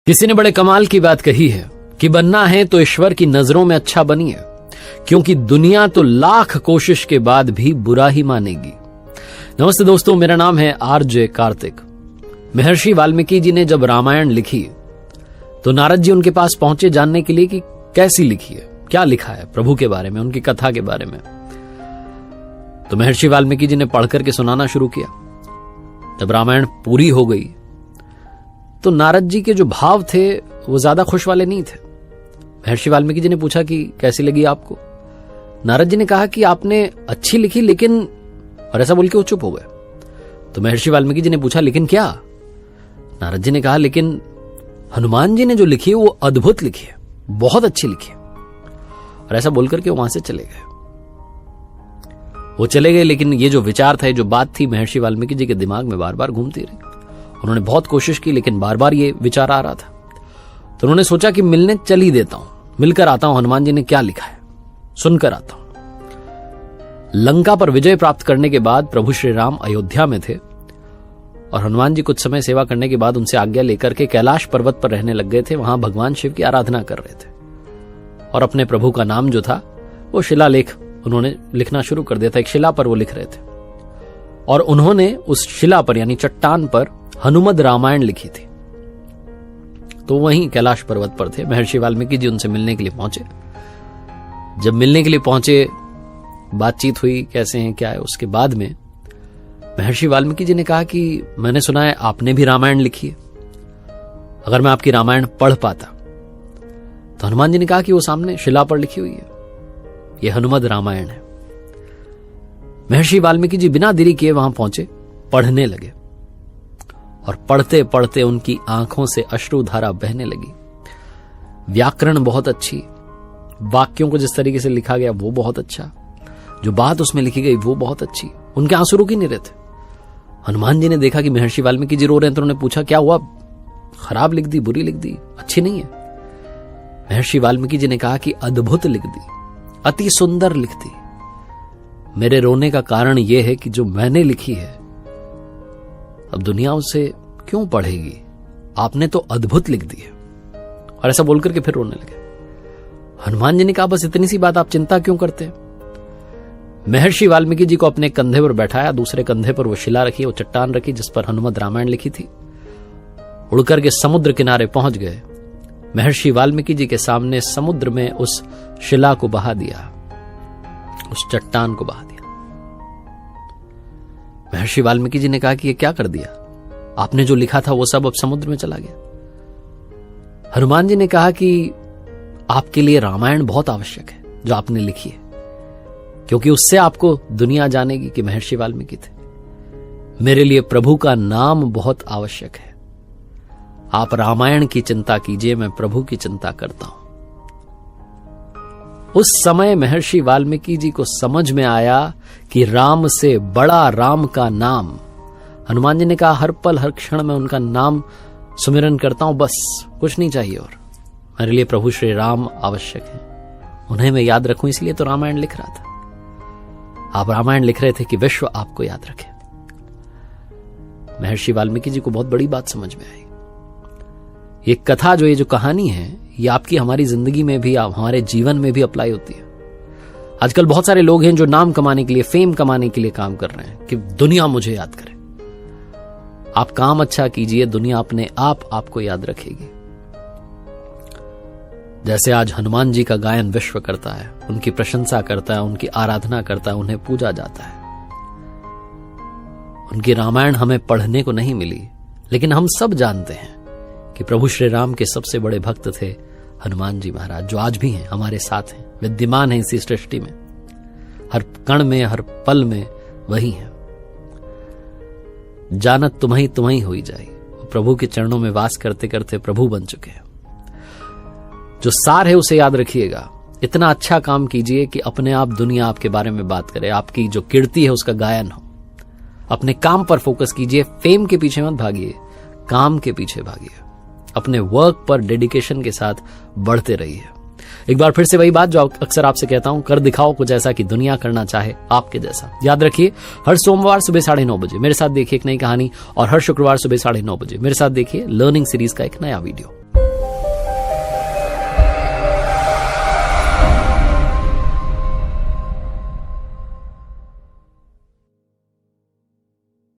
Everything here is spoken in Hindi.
किसी ने बड़े कमाल की बात कही है कि बनना है तो ईश्वर की नजरों में अच्छा बनिए, क्योंकि दुनिया तो लाख कोशिश के बाद भी बुरा ही मानेगी। नमस्ते दोस्तों, मेरा नाम है आरजे कार्तिक। महर्षि वाल्मीकि जी ने जब रामायण लिखी तो नारद जी उनके पास पहुंचे जानने के लिए कि कैसी लिखी है, क्या लिखा है प्रभु के बारे में, उनकी कथा के बारे में। तो महर्षि वाल्मीकि जी ने पढ़कर के सुनाना शुरू किया। जब रामायण पूरी हो गई तो नारद जी के जो भाव थे वो ज्यादा खुश वाले नहीं थे। महर्षि वाल्मीकि जी ने पूछा कि कैसी लगी आपको। नारद जी ने कहा कि आपने अच्छी लिखी, लेकिन, और ऐसा बोल के वो चुप हो गए। तो महर्षि वाल्मीकि जी ने पूछा लेकिन क्या। नारद जी ने कहा लेकिन हनुमान जी ने जो लिखी है वो अद्भुत लिखी है, बहुत अच्छी लिखी है। और ऐसा बोलकर के वो वहां से चले गए। वो चले गए, लेकिन ये जो विचार था, जो बात थी, महर्षि वाल्मीकि जी के दिमाग में बार बार घूमती रही। उन्होंने बहुत कोशिश की, लेकिन बार बार ये विचार आ रहा था। तो उन्होंने सोचा कि मिलने चल ही देता हूं, मिलकर आता हूं, हनुमान जी ने क्या लिखा है सुनकर आता हूं। लंका पर विजय प्राप्त करने के बाद प्रभु श्री राम अयोध्या में थे और हनुमान जी कुछ समय सेवा करने के बाद उनसे आज्ञा लेकर के कैलाश पर्वत पर रहने लग गए थे। वहां भगवान शिव की आराधना कर रहे थे और अपने प्रभु का नाम जो था वो शिलालेख उन्होंने लिखना शुरू कर दिया था। एक शिला पर वो लिख रहे थे और उन्होंने उस शिला पर यानी चट्टान पर हनुमद रामायण लिखी थी। तो वहीं कैलाश पर्वत पर थे। महर्षि वाल्मीकि जी उनसे मिलने के लिए पहुंचे। जब मिलने के लिए पहुंचे, बातचीत हुई, कैसे हैं क्या है। उसके बाद में महर्षि वाल्मीकि जी ने कहा कि मैंने सुना है आपने भी रामायण लिखी है, अगर मैं आपकी रामायण पढ़ पाता। तो हनुमान जी ने कहा कि वो सामने शिला पर लिखी हुई है, यह हनुमद रामायण है। महर्षि वाल्मीकि जी बिना देरी किए वहां पहुंचे, पढ़ने लगे और पढ़ते पढ़ते उनकी आंखों से अश्रुधारा बहने लगी। व्याकरण बहुत अच्छी, वाक्यों को जिस तरीके से लिखा गया वो बहुत अच्छा, जो बात उसमें लिखी गई वो बहुत अच्छी। उनके आंसू रुक ही नहीं रहे थे। हनुमान जी ने देखा कि महर्षि वाल्मीकि जी रो रहे हैं, तो उन्होंने पूछा क्या हुआ, खराब लिख दी, बुरी लिख दी, अच्छी नहीं है। महर्षि वाल्मीकि जी ने कहा कि अद्भुत लिख दी, अति सुंदर लिख दी। मेरे रोने का कारण यह है कि जो मैंने लिखी है अब दुनिया उसे क्यों पढ़ेगी, आपने तो अद्भुत लिख दी है। और ऐसा बोलकर के फिर रोने लगे। हनुमान जी ने कहा बस इतनी सी बात, आप चिंता क्यों करते हैं। महर्षि वाल्मीकि जी को अपने कंधे पर बैठाया, दूसरे कंधे पर वो शिला रखी, वो चट्टान रखी जिस पर हनुमद रामायण लिखी थी। उड़कर के समुद्र किनारे पहुंच गए। महर्षि वाल्मीकि जी के सामने समुद्र में उस शिला को बहा दिया, उस चट्टान को बहा दिया। महर्षि वाल्मीकि जी ने कहा कि ये क्या कर दिया, आपने जो लिखा था वो सब अब समुद्र में चला गया। हनुमान जी ने कहा कि आपके लिए रामायण बहुत आवश्यक है जो आपने लिखी है, क्योंकि उससे आपको दुनिया जानेगी कि महर्षि वाल्मीकि थे। मेरे लिए प्रभु का नाम बहुत आवश्यक है। आप रामायण की चिंता कीजिए, मैं प्रभु की चिंता करता हूं। उस समय महर्षि वाल्मीकि जी को समझ में आया कि राम से बड़ा राम का नाम। हनुमान जी ने कहा हर पल हर क्षण में उनका नाम सुमिरन करता हूं, बस कुछ नहीं चाहिए और। मेरे लिए प्रभु श्री राम आवश्यक है, उन्हें मैं याद रखूं, इसलिए तो रामायण लिख रहा था। आप रामायण लिख रहे थे कि विश्व आपको याद रखे। महर्षि वाल्मीकि जी को बहुत बड़ी बात समझ में आई। ये कथा ये जो कहानी है, ये आपकी हमारी जिंदगी में भी, हमारे जीवन में भी अप्लाई होती है। आजकल बहुत सारे लोग हैं जो नाम कमाने के लिए, फेम कमाने के लिए काम कर रहे हैं कि दुनिया मुझे याद करे। आप काम अच्छा कीजिए, दुनिया अपने आप आपको याद रखेगी। जैसे आज हनुमान जी का गायन विश्व करता है, उनकी प्रशंसा करता है, उनकी आराधना करता है, उन्हें पूजा जाता है। उनकी रामायण हमें पढ़ने को नहीं मिली, लेकिन हम सब जानते हैं कि प्रभु श्री राम के सबसे बड़े भक्त थे हनुमान जी महाराज, जो आज भी हैं, हमारे साथ हैं, विद्यमान हैं इसी सृष्टि में, हर कण में, हर पल में वही हैं। जानत तुम्हीं तुम्हीं होई जाई, प्रभु के चरणों में वास करते करते प्रभु बन चुके हैं। जो सार है उसे याद रखिएगा। इतना अच्छा काम कीजिए कि अपने आप दुनिया आपके बारे में बात करे, आपकी जो कीर्ति है उसका गायन हो। अपने काम पर फोकस कीजिए, फेम के पीछे मत भागिए, काम के पीछे भागिए। अपने वर्क पर डेडिकेशन के साथ बढ़ते रहिए। एक बार फिर से वही बात जो अक्सर आपसे कहता हूं, कर दिखाओ कुछ ऐसा कि दुनिया करना चाहे आपके जैसा। याद रखिए, हर सोमवार सुबह 9:30 बजे मेरे साथ देखिए एक नई कहानी, और हर शुक्रवार सुबह 9:30 बजे मेरे साथ देखिए लर्निंग सीरीज का एक नया वीडियो।